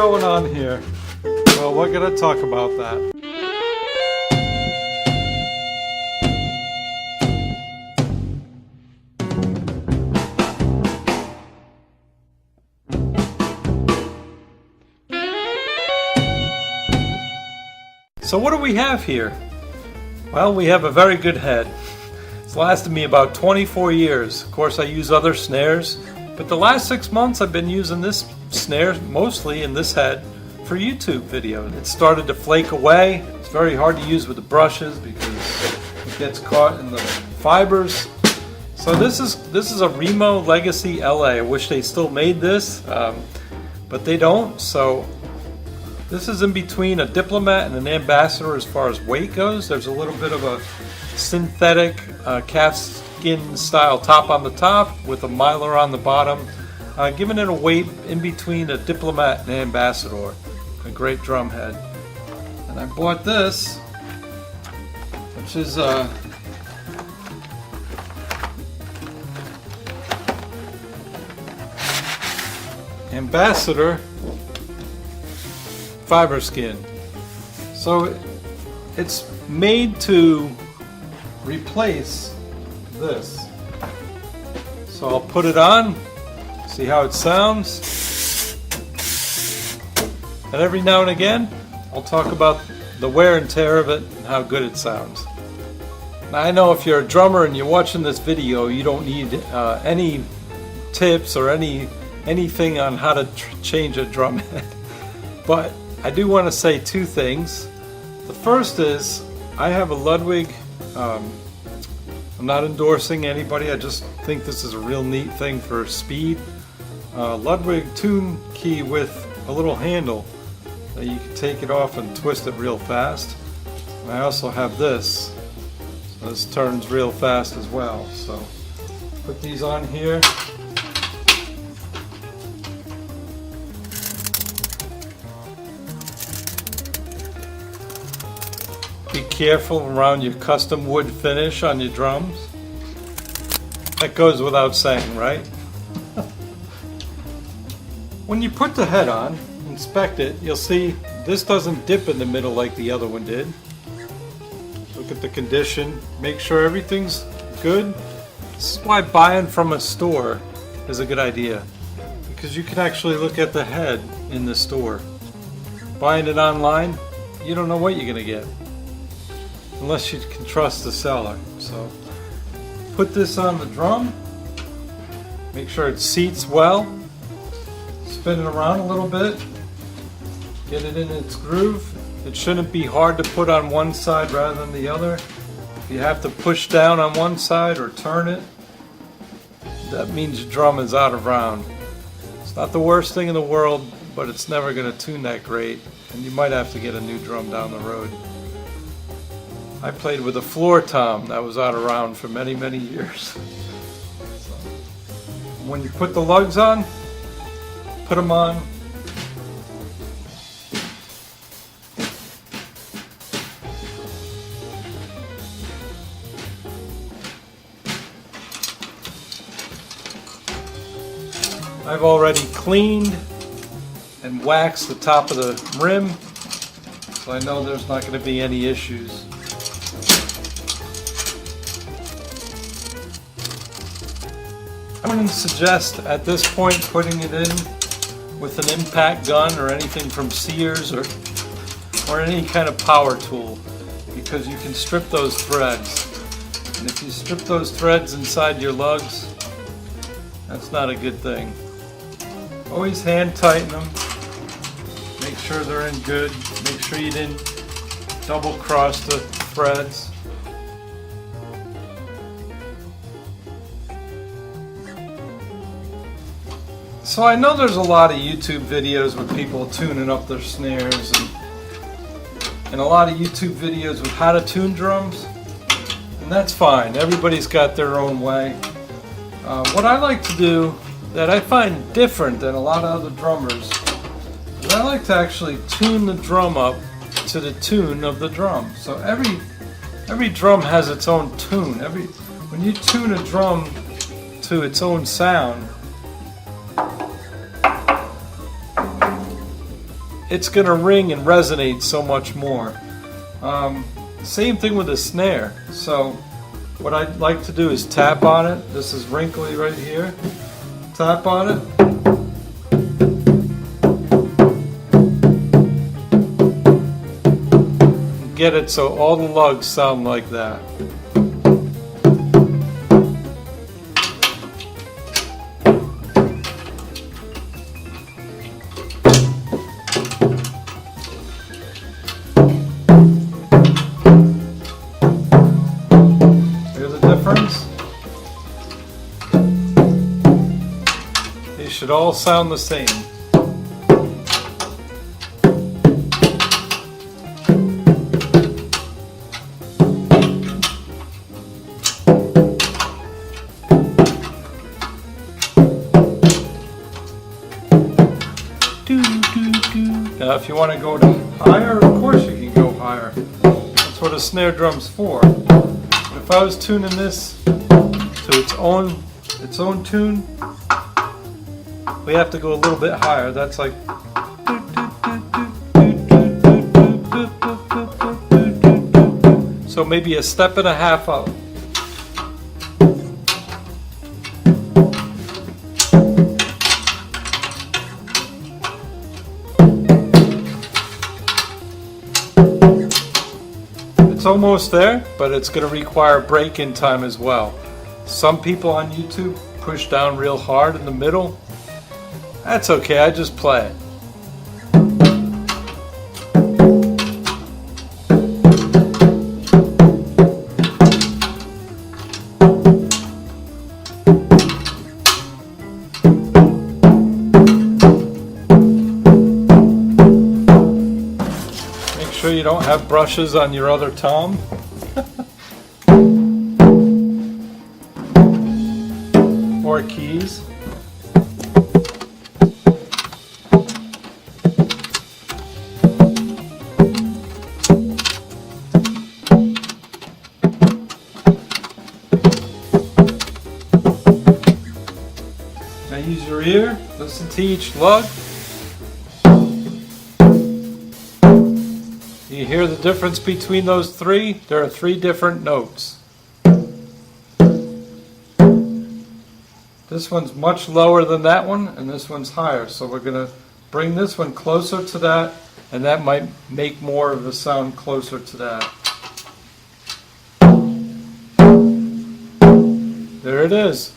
going on here? Well, we're going to talk about that. So what do we have here? Well, we have a very good head. It's lasted me about 24 years. Of course, I use other snares, but the last 6 months I've been using this snare mostly in this head for YouTube videos. It started to flake away. It's very hard to use with the brushes because it gets caught in the fibers. So this is a Remo Legacy LA. I wish they still made this, but they don't. So this is in between a Diplomat and an Ambassador as far as weight goes. There's a little bit of a synthetic calfskin style top on the top with a miler on the bottom, giving it a weight in between a Diplomat and Ambassador. A great drum head. And I bought this, which is Ambassador fiber skin. So it's made to replace this. So I'll put it on, see how it sounds, and every now and again I'll talk about the wear and tear of it and how good it sounds. Now I know if you're a drummer and you're watching this video, you don't need any tips or anything on how to change a drum head, but I do want to say two things. The first is I have a Ludwig. I'm not endorsing anybody. I just think this is a real neat thing for speed. Ludwig tune key with a little handle that you can take it off and twist it real fast. And I also have this. So this turns real fast as well. So put these on here. Be careful around your custom wood finish on your drums. That goes without saying, right? When you put the head on, inspect it, you'll see this doesn't dip in the middle like the other one did. Look at the condition, make sure everything's good. This is why buying from a store is a good idea, because you can actually look at the head in the store. Buying it online, you don't know what you're going to get unless you can trust the seller. So put this on the drum, make sure it seats well, spin it around a little bit, get it in its groove. It shouldn't be hard to put on one side rather than the other. If you have to push down on one side or turn it, that means your drum is out of round. It's not the worst thing in the world, but it's never going to tune that great, and you might have to get a new drum down the road. I played with a floor tom that was out of round for many, many years. So, when you put the lugs on, put them on. I've already cleaned and waxed the top of the rim, so I know there's not going to be any issues. I wouldn't suggest at this point putting it in with an impact gun or anything from Sears or any kind of power tool, because you can strip those threads. And if you strip those threads inside your lugs, that's not a good thing. Always hand tighten them. Make sure they're in good. Make sure you didn't double cross the threads. So I know there's a lot of YouTube videos with people tuning up their snares and a lot of YouTube videos with how to tune drums, and that's fine. Everybody's got their own way. What I like to do that I find different than a lot of other drummers is I like to actually tune the drum up to the tune of the drum. So every drum has its own tune. When you tune a drum to its own sound, it's going to ring and resonate so much more. Same thing with the snare. So what I'd like to do is tap on it. This is wrinkly right here. Tap on it. Get it so all the lugs sound like that. Here's the difference. They should all sound the same. Now if you want to go to higher, of course you can go higher. That's what a snare drum's for. But if I was tuning this to its own tune, we have to go a little bit higher. That's like so maybe a step and a half up. It's almost there, but it's going to require break-in time as well. Some people on YouTube push down real hard in the middle. That's okay, I just play it. Make sure you don't have brushes on your other tom. Or keys. Now use your ear, listen to each lug. You hear the difference between those three? There are three different notes. This one's much lower than that one, and this one's higher. So we're going to bring this one closer to that, and that might make more of a sound closer to that. There it is.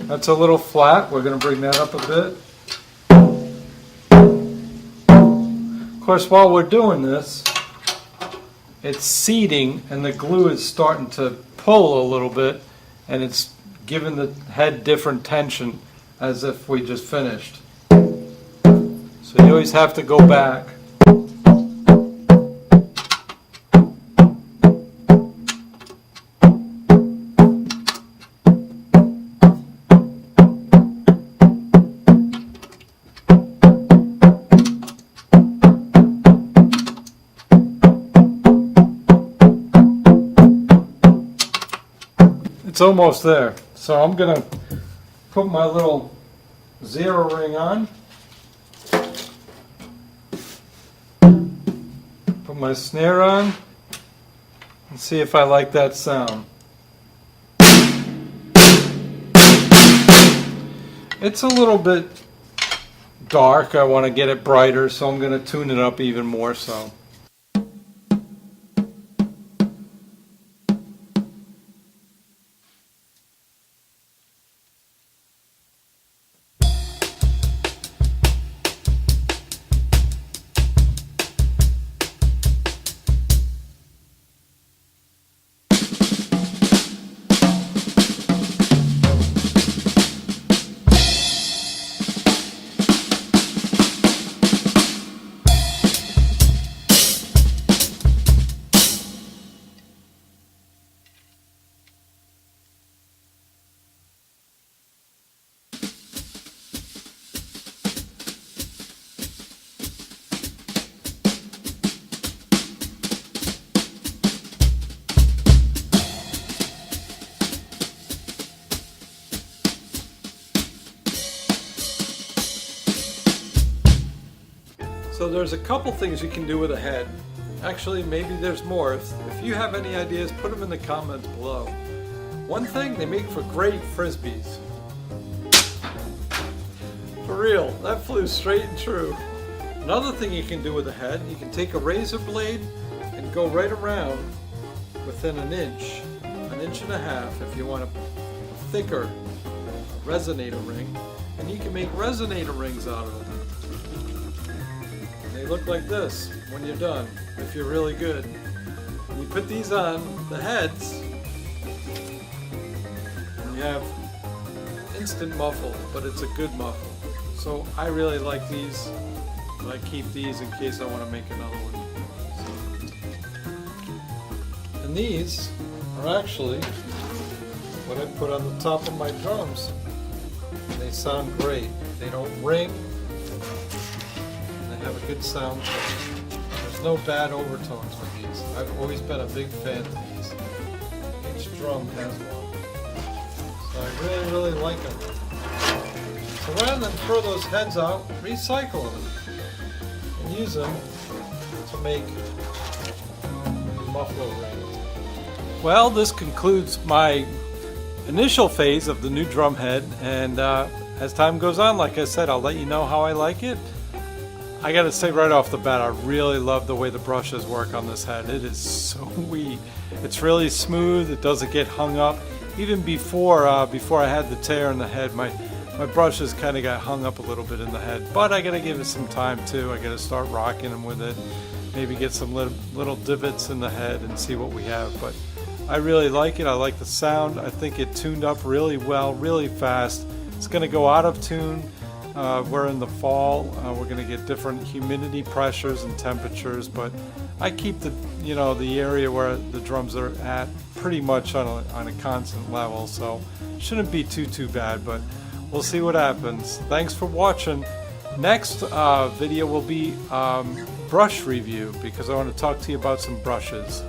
That's a little flat. We're going to bring that up a bit. Of course, while we're doing this, it's seating and the glue is starting to pull a little bit, and it's giving the head different tension as if we just finished. So you always have to go back. It's almost there. So I'm going to put my little zero ring on. Put my snare on. And see if I like that sound. It's a little bit dark. I want to get it brighter, so I'm going to tune it up even more so. So there's a couple things you can do with a head. Actually, maybe there's more. If you have any ideas, put them in the comments below. One thing, they make for great frisbees. For real, that flew straight and true. Another thing you can do with a head, you can take a razor blade and go right around within an inch and a half if you want a thicker resonator ring, and you can make resonator rings out of them. And they look like this when you're done, if you're really good. When you put these on the heads, you have instant muffle, but it's a good muffle. So I really like these, but I keep these in case I want to make another one. And these are actually what I put on the top of my drums. And they sound great. They don't ring, and they have a good sound to them. There's no bad overtones with these. I've always been a big fan of these. Each drum has one. So I really like them. So rather than throw those heads out, recycle them and use them to make muffler rings. Well, this concludes my initial phase of the new drum head, and as time goes on, like I said, I'll let you know how I like it. I gotta say right off the bat, I really love the way the brushes work on this head. It is sweet. It's really smooth. It doesn't get hung up. Even before I had the tear in the head, my brushes kind of got hung up a little bit in the head. But I gotta give it some time too. I gotta start rocking them with it. Maybe get some little divots in the head and see what we have. But I really like it. I like the sound. I think it tuned up really well, really fast. It's going to go out of tune. We're in the fall. We're going to get different humidity pressures and temperatures, but I keep the area where the drums are at pretty much on a constant level, so shouldn't be too bad. But we'll see what happens. Thanks for watching. Next video will be brush review, because I want to talk to you about some brushes.